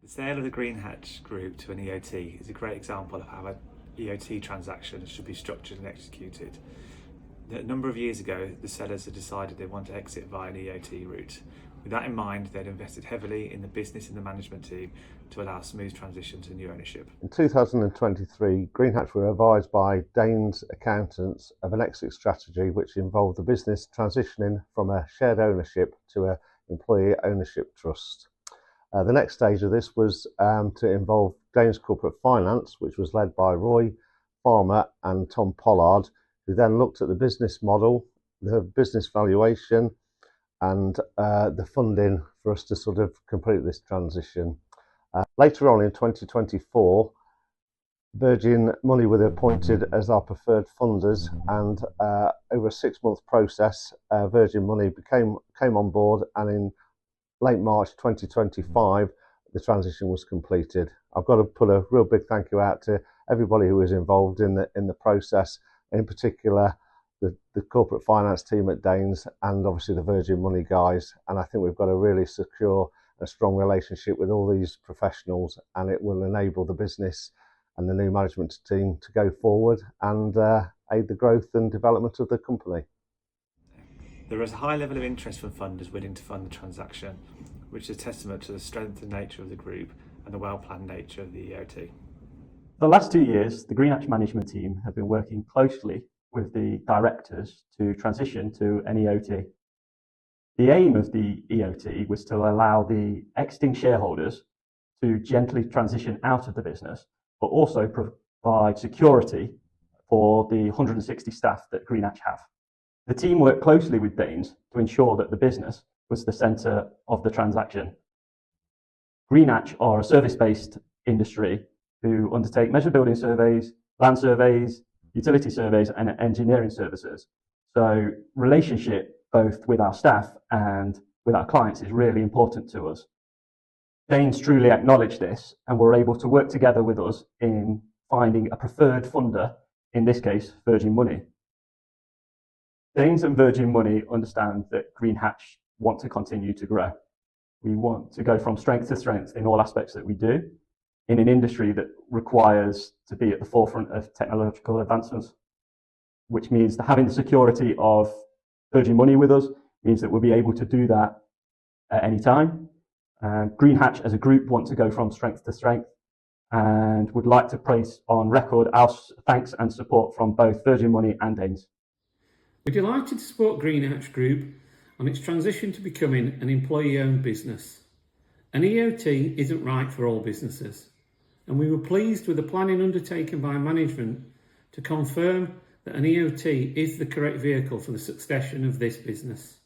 The sale of the Greenhatch Group to an EOT is a great example of how an EOT transaction should be structured and executed. A number of years ago, the sellers had decided they want to exit via an EOT route. With that in mind, they'd invested heavily in the business and the management team to allow a smooth transition to new ownership. In 2023, Greenhatch were advised by Dains accountants of an exit strategy which involved the business transitioning from a shared ownership to an employee ownership trust. The next stage of this was to involve Dains Corporate Finance, which was led by Roy Farmer and Tom Pollard, who then looked at the business model, the business valuation, and the funding for us to sort of complete this transition. Later on in 2024, Virgin Money were appointed as our preferred funders, and over a 6-month process, Virgin Money came on board, and in late March 2025, the transition was completed. I've got to put a real big thank you out to everybody who was involved in the process, in particular the corporate finance team at Dains and obviously the Virgin Money guys. And I think we've got a really secure and strong relationship with all these professionals, and it will enable the business and the new management team to go forward and aid the growth and development of the company. There is a high level of interest from funders willing to fund the transaction, which is a testament to the strength and nature of the group and the well-planned nature of the EOT. For the last 2 years, the Greenhatch management team have been working closely with the directors to transition to an EOT. The aim of the EOT was to allow the exiting shareholders to gently transition out of the business, but also provide security for the 160 staff that Greenhatch have. The team worked closely with Dains to ensure that the business was the centre of the transaction. Greenhatch are a service-based industry who undertake measured building surveys, land surveys, utility surveys, and engineering services. So relationship both with our staff and with our clients is really important to us. Dains truly acknowledge this and were able to work together with us in finding a preferred funder, in this case, Virgin Money. Dains and Virgin Money understand that Greenhatch want to continue to grow. We want to go from strength to strength in all aspects that we do, in an industry that requires to be at the forefront of technological advancements, which means that having the security of Virgin Money with us means that we'll be able to do that at any time. Greenhatch as a group want to go from strength to strength and would like to place on record our thanks and support from both Virgin Money and Dains. We're delighted to support Greenhatch Group on its transition to becoming an employee-owned business. An EOT isn't right for all businesses, and we were pleased with the planning undertaken by management to confirm that an EOT is the correct vehicle for the succession of this business.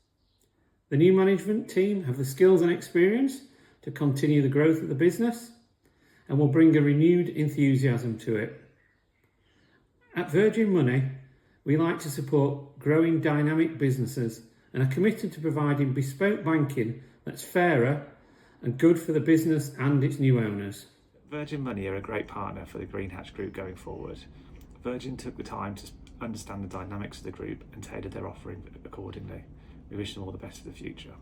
The new management team have the skills and experience to continue the growth of the business and will bring a renewed enthusiasm to it. At Virgin Money, we like to support growing dynamic businesses and are committed to providing bespoke banking that's fairer and good for the business and its new owners. Virgin Money are a great partner for the Greenhatch Group going forward. Virgin took the time to understand the dynamics of the group and tailored their offering accordingly. We wish them all the best for the future.